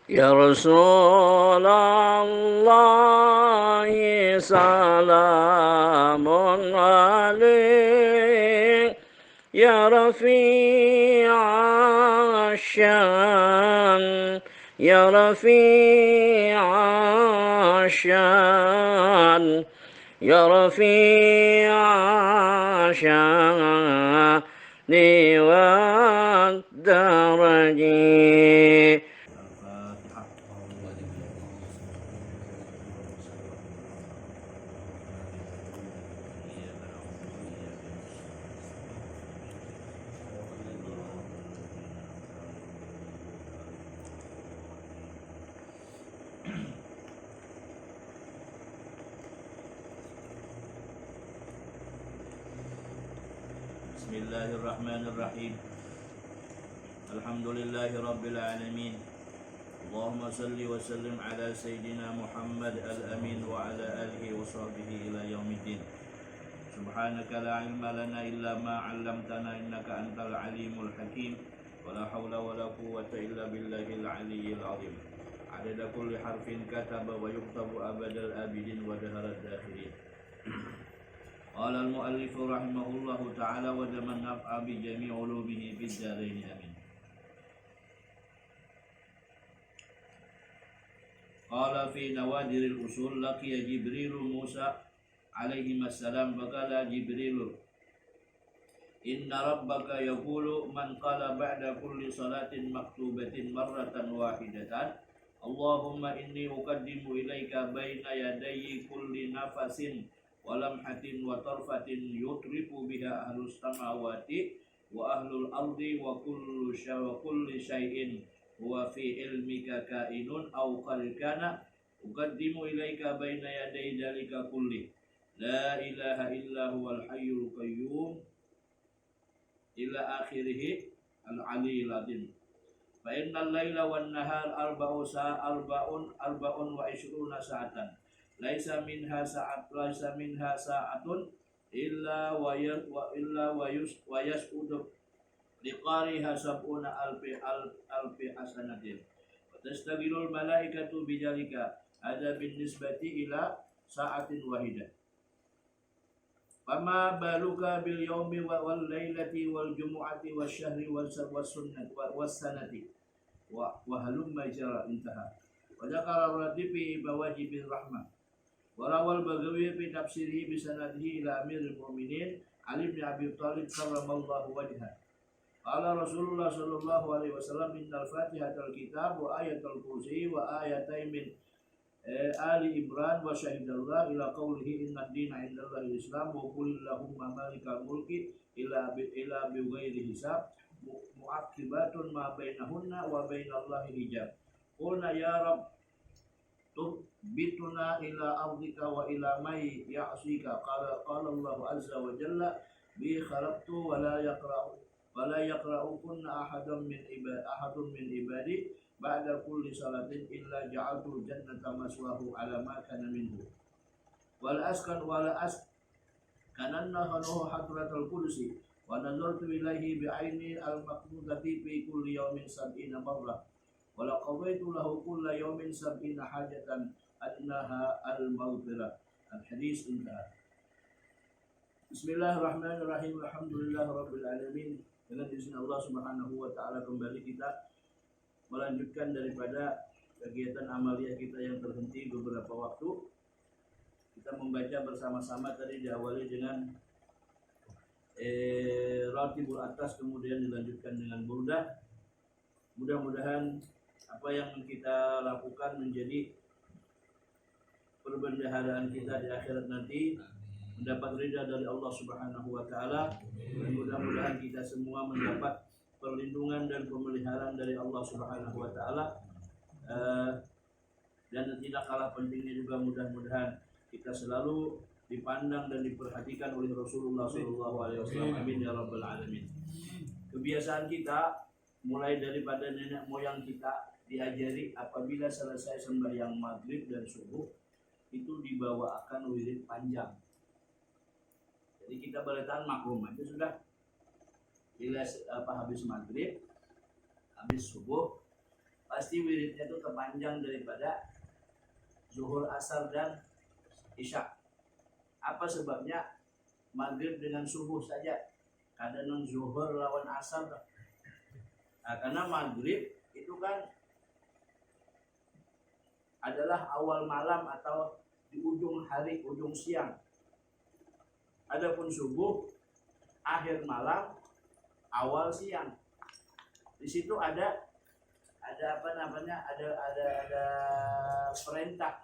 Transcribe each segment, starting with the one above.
يا رسول الله سلام عليك يا رفيع الشان يا رفيع الشان يا رفيع الشان والدرج. Bismillahirrahmanirrahim. Alhamdulillahi rabbil alamin. Allahumma salli wa sallim ala sayyidina Muhammad al-amin wa ala alihi wa sahbihi ila yaumiddin. Subhanaka la ilma lana illa ma 'allamtana innaka antal alimul hakim. Wa la hawla wa la quwwata illa billahil aliyyil azim. Adada kulli harfin kataba wa yuktabu abadal abidin wa daharad dakhirin. Qala al-muallif rahimahullahu ta'ala wa jaman naf'a bi jami' ulumihi fid dharain amin. Qala fi nawadiril usul laqiya Jibril Musa alaihi assalam baqala Jibril inna rabbaka yaqulu man qala ba'da kulli salatin maktubatin marratan wahidatan Allahumma inni uqaddimu ilaika baina yadayyi kulli nafasin walamhatin wa tarfatin yutrifu biha ahlus samawati wa ahlul ardi wa kulli syai'in huwa fi ilmika kainun aw qad kana uqaddimu ilaika baina yaday dzalika kulli la ilaha illa huwal hayyul qayyum ila akhirih al-aliyyil azim. Fa innal laila wan nahar arba'un wa ishruna sa'atan laisa minha sa'atun illa wa yas'udu liqariha sab'una alfi hasanatin wa tastaghilul malaikatu bidzalika ada bin nisbati ila sa'atin wahidah. Fama baluka bil yaumi wal lailati wal jumu'ati wasyahri was sunnati was sanati wa halumma jara intaha. Wa dzakara radifi bawajibir rahmah. Warawal Bagawi fi tafsirihi bisanadihi ila amiril mu'minin Ali bin Abi Thalib karramallahu wajhah. Qala Rasulullah sallallahu alaihi wasallam innal fatihatal kitab wa ayatul kursi wa ayatain min Ali Imran wa syahidallah ila qawlihi inna ad-dina indallahi islam wa qul lahumma malikal mulki ila bi ghairi hisab mu'aqibatun ma bainahunna wa bainallahi hijab. Qulna ya Rabb bituna ila ardika wa ila may ya'sika qala Allah azza wa jalla bi khalaqtu wa la yaqra'u kunna ahadun min ibadi ba'da kulli salatin illa ja'altu jannata maswahu ala ma kana minhu wal kananna khanuhu hadratul kursi wa nazartu ilaihi bi aini al maqmudati fi kulli yawmin sab'ina marrah wala qadaitu lahu kulla yawmin sab'ina hajatan adnaha al-maghfirah. Al-hadis intaha. Bismillahirrahmanirrahim. Alhamdulillahirabbil alamin. Dengan izin Allah Subhanahu wa taala kembali kita melanjutkan daripada kegiatan amaliyah kita yang terhenti beberapa waktu. Kita membaca bersama-sama tadi diawali dengan Ratibul Atas, kemudian dilanjutkan dengan Burdah. Mudah-mudahan apa yang kita lakukan menjadi perbendaharaan kita di akhirat nanti, mendapat ridha dari Allah Subhanahu wa taala, dan mudah-mudahan kita semua mendapat perlindungan dan pemeliharaan dari Allah Subhanahu wa taala. Dan tidak kalah pentingnya juga mudah-mudahan kita selalu dipandang dan diperhatikan oleh Rasulullah SAW. Amin ya rabbal alamin. Kebiasaan kita mulai daripada nenek moyang kita diajari apabila selesai sembahyang maghrib dan subuh itu dibawakan wirid panjang. Jadi kita bertahan maklum aja sudah. Bila habis maghrib, habis subuh, pasti wiridnya itu terpanjang daripada zuhur, asar, dan isya. Apa sebabnya? Maghrib dengan subuh saja, kadang zuhur lawan asar. Nah, karena maghrib itu kan adalah awal malam atau di ujung hari, ujung siang. Adapun subuh akhir malam, awal siang. Di situ ada apa namanya? Ada perintah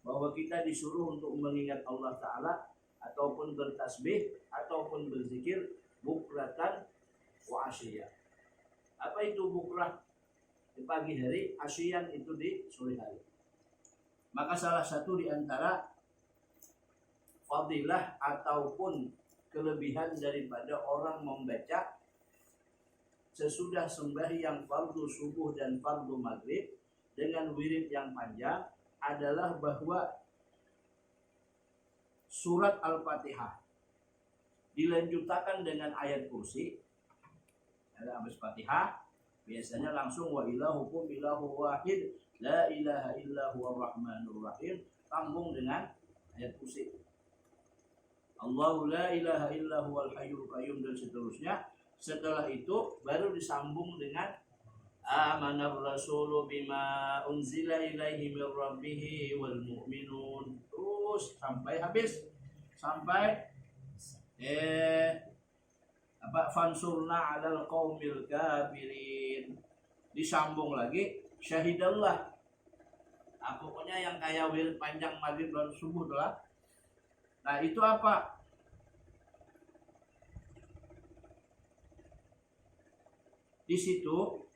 bahwa kita disuruh untuk mengingat Allah Ta'ala ataupun bertasbih ataupun berzikir bukratan wa asyiyah. Apa itu bukrah? Di pagi hari, asyiyan itu di sore hari. Maka salah satu di antara fadilah ataupun kelebihan daripada orang membaca sesudah sembahyang fardu subuh dan fardu maghrib dengan wirid yang panjang adalah bahwa surat Al-Fatihah dilanjutkan dengan ayat kursi. Ada habis Fatihah biasanya langsung wa ilahukum ilahu wahid la ilaha illa huwa rahmanur rahim, sambung dengan ayat kursi. Allahu la ilaha illa huwal hayyul qayyum dan seterusnya. Setelah itu baru disambung dengan amanar rasulu bima unzila ilaihi mir rabbih wal mu'minun, terus sampai habis, sampai fansurna 'alal qaumil kafirin, disambung lagi syahidallah. Pokoknya yang kayak wirid panjang maghrib dan subuh lah. Nah, itu apa? Di situ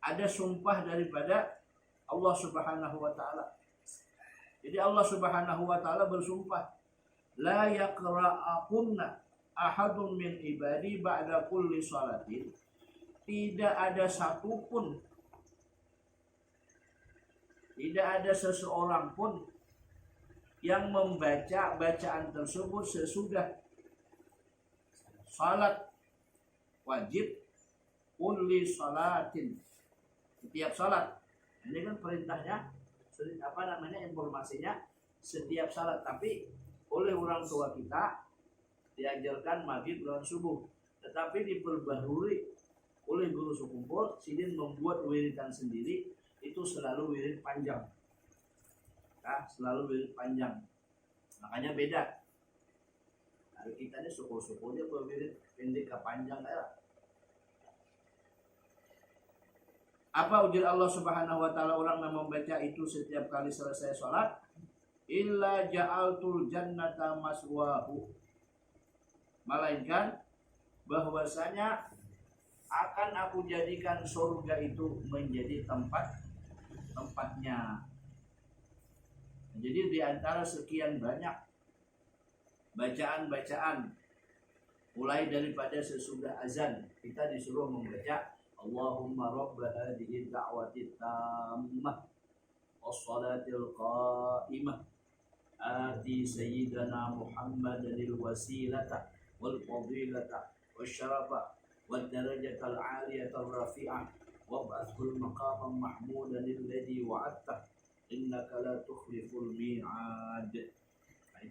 ada sumpah daripada Allah Subhanahu wa taala. Jadi Allah Subhanahu wa taala bersumpah, la yaqra'akunna ahadun min ibadi ba'da kulli salatin. Tidak ada satupun, tidak ada seseorang pun yang membaca bacaan tersebut sesudah salat wajib, kulli salatin, setiap salat. Ini kan perintahnya, informasinya setiap salat. Tapi oleh orang tua kita diajarkan maghrib dan subuh, tetapi diperbaharui oleh guru sekumpul. Sidin membuat wiridan sendiri, itu selalu wirid panjang. Nah, selalu wirid panjang. Makanya beda. Hari kita ini suku-sukunya berwirid pendek ke panjang ya. Apa ujar Allah Subhanahu wa taala orang yang membaca itu setiap kali selesai sholat? Illa ja'altul jannata maswahu. Melainkan bahwasanya akan aku jadikan surga itu menjadi tempatnya. Jadi di antara sekian banyak bacaan-bacaan, mulai daripada sesudah azan kita disuruh membaca Allahumma rabba hadhihi da'wati tammah wassalatil qa'imah ati sayyidana Muhammadanil wasilata wal fadilata wasyarafa wad darajatal 'aliyatar rafi'ah wab'athul maqamam mahmudan alladhi wa'adta innaka la tukhliful mi'ad. Nah,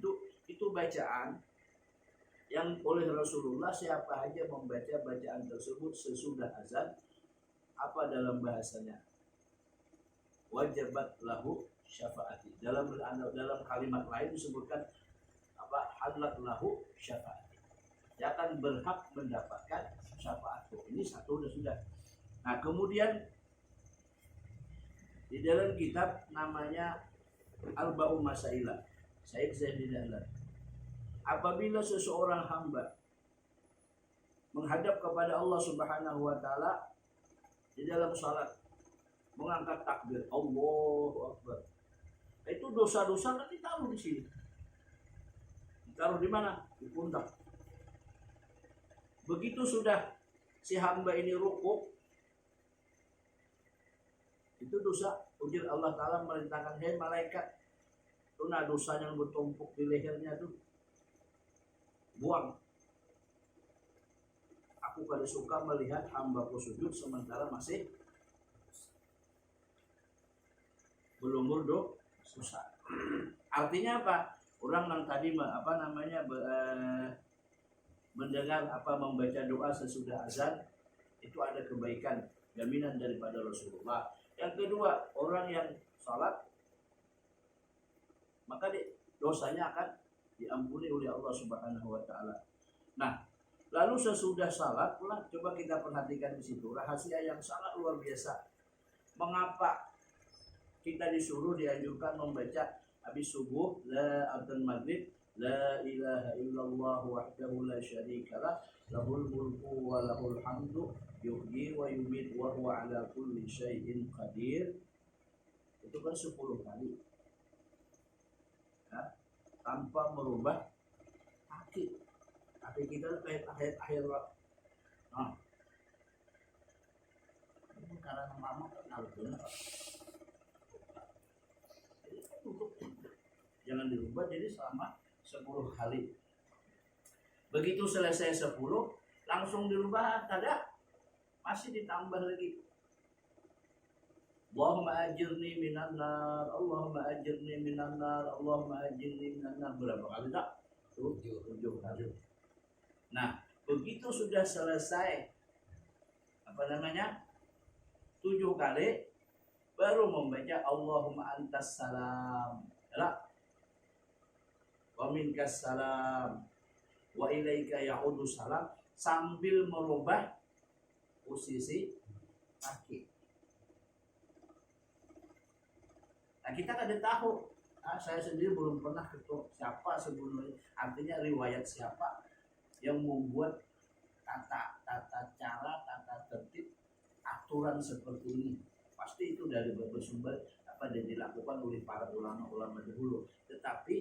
itu bacaan yang oleh Rasulullah. Siapa aja membaca bacaan tersebut sesudah azan, apa dalam bahasanya? Wajabat lahu syafaati. Dalam kalimat lain disebutkan apa? Halat lahu syafaati. Dia akan berhak mendapatkan syafaatku. Ini satu sudah. Nah, kemudian di dalam kitab namanya Arba'u Masailah, Syekh Zainuddin Dahlan, apabila seseorang hamba menghadap kepada Allah Subhanahu wa taala di dalam salat, mengangkat takbir Allahu Akbar, itu dosa-dosa kan ditaruh di sini. Ditaruh di mana? Di pundak. Begitu sudah si hamba ini rukuk, itu dosa. Ujar Allah Ta'ala merintahkan, hei malaikat, itu nah dosa yang bertumpuk di lehernya tuh, buang. Aku kada suka melihat hambaku sujud sementara masih berlumur dosa. Artinya apa? Orang yang tadi mendengar membaca doa sesudah azan itu ada kebaikan, jaminan daripada Rasulullah. Yang kedua, orang yang salat maka dosanya akan diampuni oleh Allah Subhanahu wa taala. Nah, lalu sesudah salat pula coba kita perhatikan di situ rahasia yang sangat luar biasa. Mengapa kita disuruh dianjurkan membaca habis subuh dan maghrib la ilaha illallah wahdahu la syarikalah lahul mulku wa lahul hamdu yuhyi wa yumiit wa huwa ala kulli syai'in qadir. Itu kan 10 kali. Ya, tanpa merubah kaki kita kayak akhir. Nah, ini karena mama kenal benar. Jangan dirubah jadi selama 10 kali. Begitu selesai 10 langsung dirubah, tidak masih ditambah lagi. Allahumma ajirni minan nar, Allahumma ajirni minan nar, Allahumma ajirni minan nar. Berapa kali tak? 7 kali. Nah, begitu sudah selesai 7 kali baru membaca Allahumma antas salam. Ya. Wa minkas salam wa ilaika ya'udu salam, sambil merubah posisi kaki. Nah, kita kada tahu. Saya sendiri belum pernah ketemu siapa sebelumnya, artinya riwayat siapa yang membuat tata cara, tata tertib, aturan seperti ini. Pasti itu dari bersumber dan dilakukan oleh para ulama-ulama dahulu. Tetapi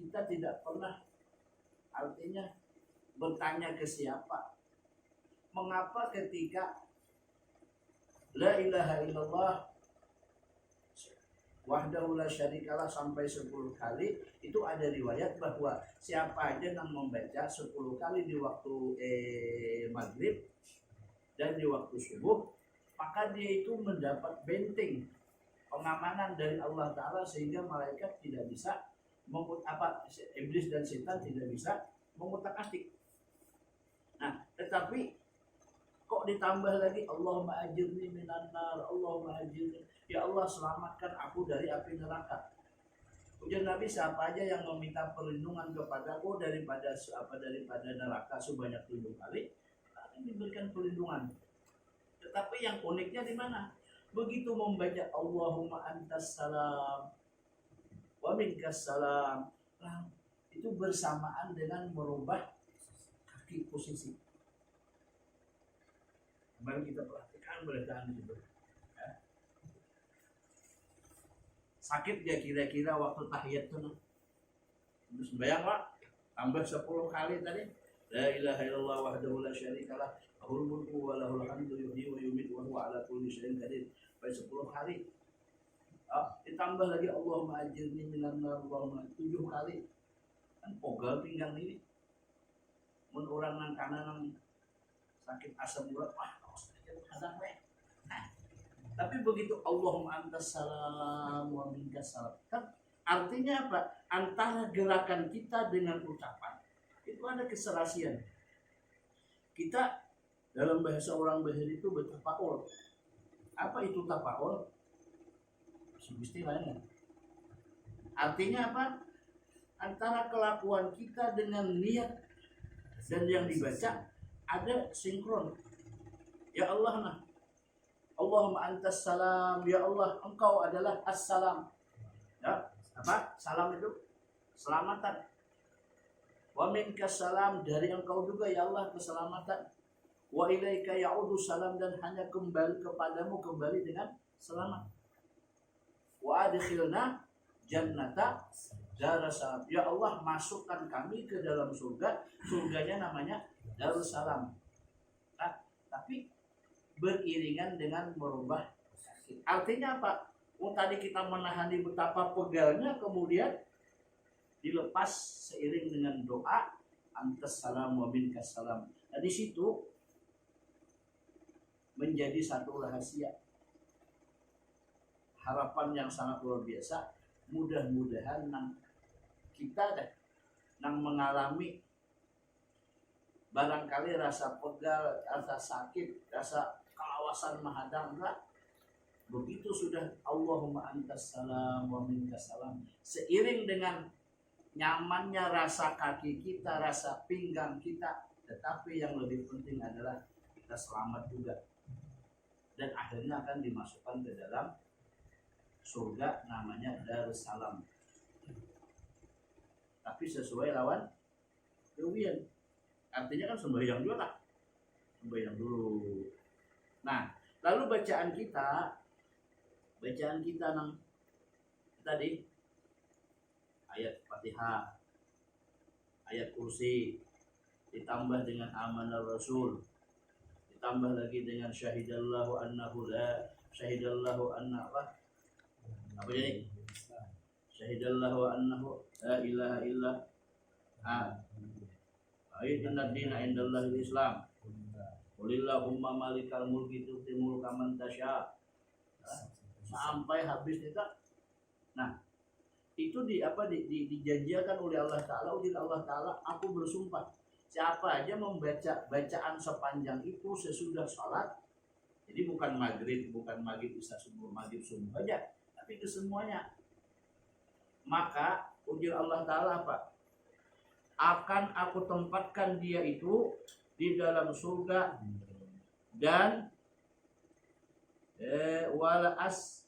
kita tidak pernah artinya bertanya ke siapa. Mengapa ketika la ilaha illallah wahdahu la syarikalah sampai 10 kali itu ada riwayat bahwa siapa aja yang membaca 10 kali di waktu maghrib dan di waktu subuh, maka dia itu mendapat benteng pengamanan dari Allah Ta'ala sehingga malaikat tidak bisa iblis dan setan tidak bisa mengutak-atik. Nah, tetapi kok ditambah lagi Allahumma ajirni minan nar, Allahumma ajirni, ya Allah selamatkan aku dari api neraka. Ujar Nabi, siapa aja yang meminta perlindungan kepadaku daripada neraka sebanyak 7 kali, akan diberikan perlindungan. Tetapi yang uniknya di mana? Begitu membaca Allahumma antas salam wa minkas salam, nah, itu bersamaan dengan merubah kaki posisi. Mari kita perhatikan bacaan itu. Ya. Sakit dia kira-kira waktu tahiyat itu? Terus bayang Pak, tambah 10 kali tadi. La ilaha illallah wahdahu la syarikalah lahul mulku wa lahul hamdu yuhyi wa yumiit wa huwa ala kulli syai'in qadir. Sampai 10 kali. Ditambah lagi Allahumma ajirni minan nar, Allahumma 7 kali. Kan pogal pinggang ini. Mun orang nang kanan sakit asam urat, nah, tapi begitu Allahumma antas salam wa minkas salam, kan artinya apa? Antara gerakan kita dengan ucapan itu ada keserasian. Kita dalam bahasa orang Bahir itu bertafaul. Apa itu tafaul? Istilahnya. Artinya apa? Antara kelakuan kita dengan niat dan yang dibaca ada sinkron. Ya Allah, nah, Allahumma antas salam, ya Allah engkau adalah as-salam. Ya, apa? Salam itu keselamatan. Wa minkas salam, dari engkau juga ya Allah keselamatan. Wa ilaika ya'udu salam, dan hanya kembali kepadamu kembali dengan selamat. Wa adkhilna jannata darussalam, ya Allah masukkan kami ke dalam surga. Surganya namanya Darussalam. Nah, tapi beriringan dengan merubah sakit. Artinya apa? Tadi kita menahani betapa pegalnya, kemudian dilepas seiring dengan doa antas salam wa minkas salam. Nah, di situ menjadi satu rahasia. harapan yang sangat luar biasa. Mudah-mudahan nang kita deh nang mengalami barangkali rasa pegal, rasa sakit, rasa kawasan mahadang enggak. Begitu sudah Allahumma antas salam wa minkas salam, seiring dengan nyamannya rasa kaki kita, rasa pinggang kita, tetapi yang lebih penting adalah kita selamat juga dan akhirnya akan dimasukkan ke dalam surga namanya Darussalam. Tapi sesuai lawan kewian. Artinya kan sembahyang dulu lah. Sembahyang dulu. Nah, lalu bacaan kita nang tadi ayat Fatihah, ayat kursi, ditambah dengan amanah Rasul, ditambah lagi dengan syahidallahu annahu la syahidallahu anna apa jadi? Syahidallahu annahu la ilaha illa inna dina indallahi Islam. Qulillahumma malikal mulki tu'til mulka man tasya. Sampai habis itu. Nah, itu dijanjikan oleh Allah Ta'ala. Oleh Allah Ta'ala, aku bersumpah, siapa aja membaca bacaan sepanjang itu sesudah sholat, jadi bukan maghrib, isya, subuh, maghrib, subuh aja, tapi ke semuanya, maka ujar Allah Ta'ala apa? Akan aku tempatkan dia itu di dalam surga dan wala as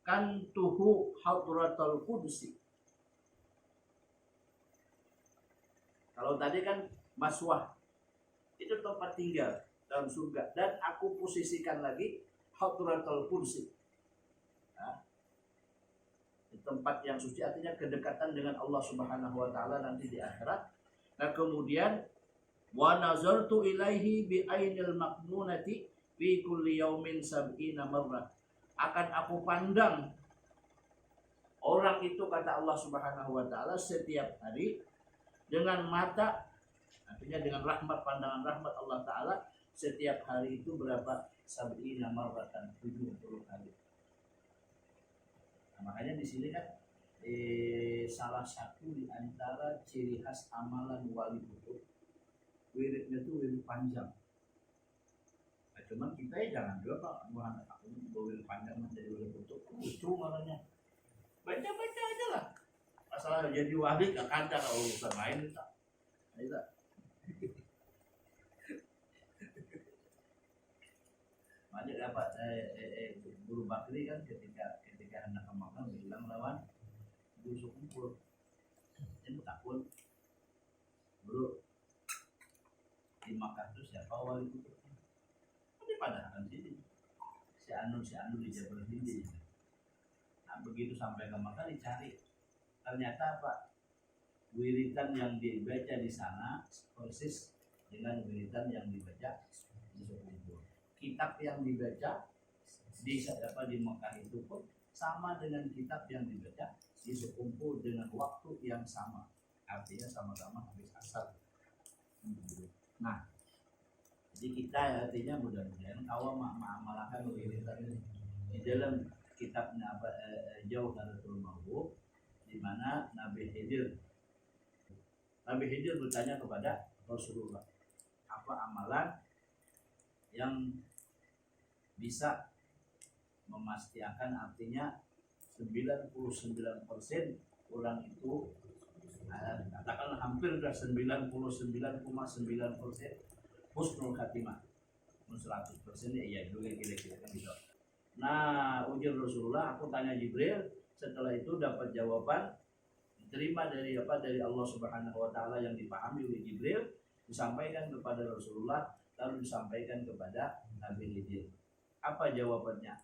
kantuhu hadratul qudsi. Kalau tadi kan maswah itu tempat tinggal dalam surga, dan aku posisikan lagi hadratul qudsi, nah, di tempat yang suci, artinya kedekatan dengan Allah Subhanahu wa taala nanti di akhirat. Nah, kemudian wa nazartu ilaihi bi ainil maknunati fi kulli yaumin sab'ina marrah. Akan aku pandang orang itu, kata Allah Subhanahu wa taala, setiap hari dengan mata, artinya dengan rahmat, pandangan rahmat Allah taala, setiap hari itu berapa? Sab'ina marratan, 70 kali. Nah, makanya di sini kan salah satu di antara ciri khas amalan wali itu wiridnya itu wirid panjang. Nah, cuman kita ya jangan juga Pak, bukan aku wirid panjang menjadi wirid kutub, lucu malahnya. Baca-baca aja lah. Masalah jadi wali gak kandang kalau urusan main kita. Ayo. Makanya dapat guru Bakri kan ketika hendak ke Makkah bilang lawan busuk kumpul, ini takut bro di Makkah itu siapa wali kutubnya? Ini padahal sini si Anu di Jabal Hindi. Nah, begitu sampai ke Makkah dicari, ternyata apa? Wiridan yang dibaca di sana persis dengan wiridan yang dibaca di Sukumpul. Kitab yang dibaca di Mekah itu pun sama dengan kitab yang dibaca di Sukumpul dengan waktu yang sama. Artinya sama-sama habis asar. Nah, jadi kita artinya mudah-mudahan awam mengamalkan wiridan ini di dalam kitab Jauharatul Ma'ruf, di mana Nabi Khidir bertanya kepada Rasulullah, apa amalan yang bisa memastikan, artinya 99% orang itu katakanlah hampir sudah 99,9% husnul khatimah, 100% ya juga kira-kira kan gitu. Nah, ujar Rasulullah, aku tanya Jibril, setelah itu dapat jawaban, diterima dari Allah Subhanahu wa taala yang dipahami oleh Jibril, disampaikan kepada Rasulullah, lalu disampaikan kepada Nabi Khidir. Apa jawabannya?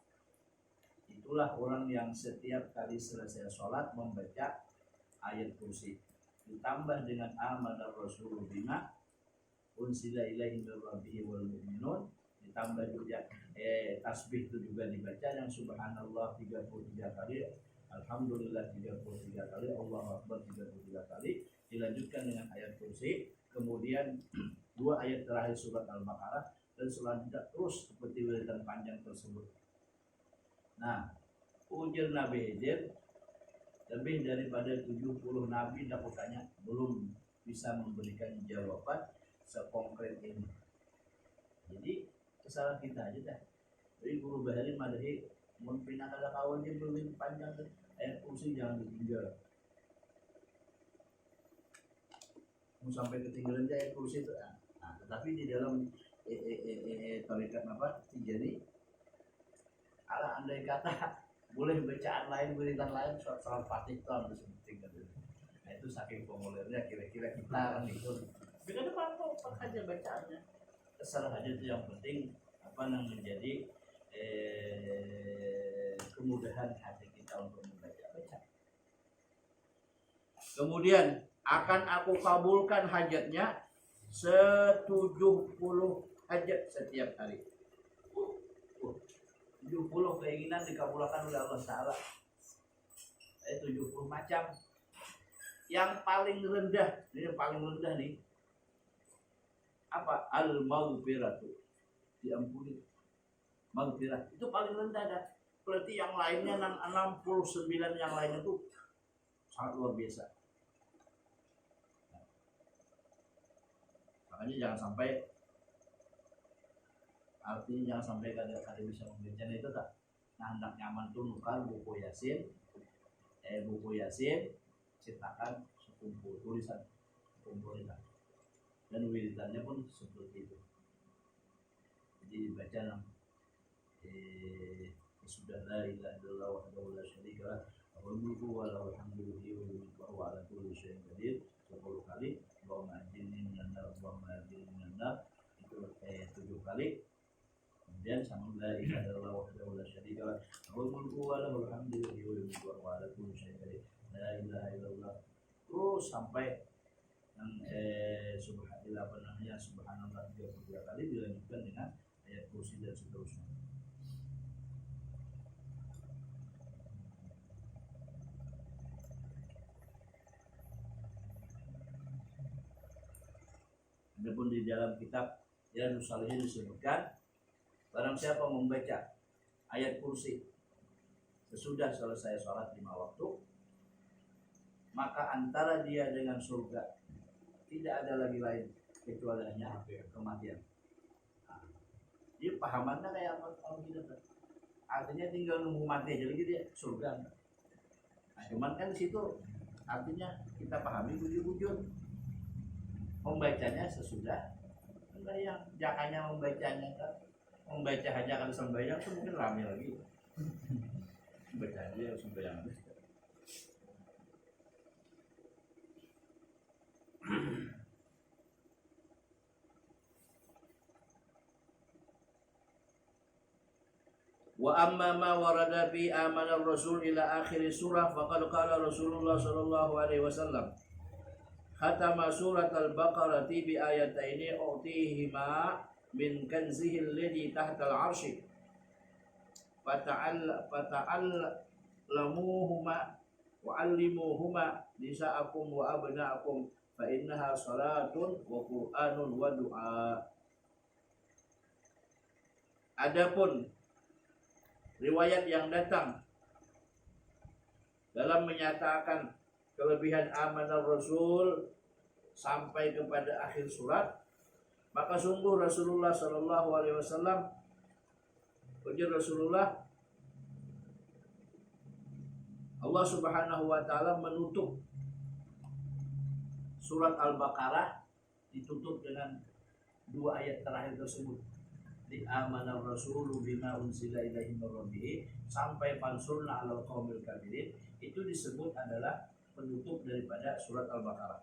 Itulah orang yang setiap kali selesai sholat membaca ayat kursi, ditambah dengan amanah Rasulullah bima unsila ilaihi min rabbihi wal mu'minun, ditambah juga tasbih itu juga dibaca, yang subhanallah 33 kali, alhamdulillah 33 kali, Allahu akbar 33 kali, dilanjutkan dengan ayat kursi, kemudian 2 ayat terakhir surat Al-Baqarah, dan selanjutnya terus seperti wiridan panjang tersebut. Nah, Ujar Nabi Khidir, lebih daripada 70 nabi dapatnya belum bisa memberikan jawaban sekonkret ini. Jadi kesalahan kita aja dah. Jadi guru bahari madahi mun pindah kada kawan dia belum panjang tuh. Ayat kursi jangan ditinggal. Mau sampai ketinggalan ayat kursi itu. Nah, tetapi di dalam tarikat apa? Jadi ala andai kata boleh bacaan lain, beritan lain, soal Fatih tahun itu penting. Nah itu saking formulirnya kira-kira kita kan itu. Bila ada apa aja bacaannya, terserah aja itu yang penting apa yang menjadi kemudahan hati kita untuk membaca. Kemudian akan aku kabulkan hajatnya 70 hajat setiap hari. 70 keinginan dikabulkan oleh Allah Ta'ala. 70 macam. Yang paling rendah, ini paling rendah nih. Apa? Al-maghfiratu. Diampuni. Maghfirah. Itu paling rendah dah. Berarti yang lainnya 69 yang lainnya itu sangat luar biasa. Makanya jangan sampai, artinya jangan sampai kada bisa membaca itu tak. Nah hendak nyaman tuh nukar buku Yasin cetakan sekumpul tulisan dan wiridannya pun seperti itu. Jadi dibaca sudah la ilaha illallah wahdahu la syarika lah lahul mulku wa lahul hamdu wa huwa ala kulli syai'in qadir 10 kali. Allahumma ajirni minan nar, Allahumma ajirni minan nar, itu 7 kali. Kemudian sama la ilaha illallah wahdahu la syarika lah lahul mulku wa lahul hamdu wa huwa ala kulli syai'in qadir, la ilaha illallah, terus sampai yang subhanallah 33 kali dilanjutkan dengan ayat kursi dan seterusnya. Adapun di dalam kitab Riyadhus Shalihin disebutkan, barang siapa membaca ayat kursi sesudah selesai sholat 5 waktu, maka antara dia dengan surga tidak ada lagi lain kecuali hanya kematian. Jadi pahamannya kayak apa kalau gitu? Artinya tinggal nunggu mati aja gitu ya, surga. Nah, cuman kan di situ artinya kita pahami bujur-bujur. Membacanya sesudah yang jakanya membacanya kan, membaca hanya kan sembahyang itu mungkin rame lagi. Baca aja sembahyang. Wa amma ma warada fi amana ar-rasul ila akhir surah faqad qala Rasulullah sallallahu alaihi wasallam khatama surat al-Baqarah bi ayataini utihima min kanzihi alladhi tahta al-'arsy fata'allamuhuma wa 'allimuhuma nisa'akum wa abna'akum fa innaha salatun wa qur'anun wa du'a. Adapun riwayat yang datang dalam menyatakan kelebihan amanah Rasul sampai kepada akhir surat, maka sungguh Rasulullah Shallallahu Alaihi Wasallam, ujar Rasulullah, Allah Subhanahu Wa Taala menutup surat Al-Baqarah, ditutup dengan 2 ayat terakhir tersebut. Di amanah Rasul bima unsila ilaihi min rabbih sampai fansurna 'alal qaumil kafirin, itu disebut adalah penutup daripada surat Al-Baqarah.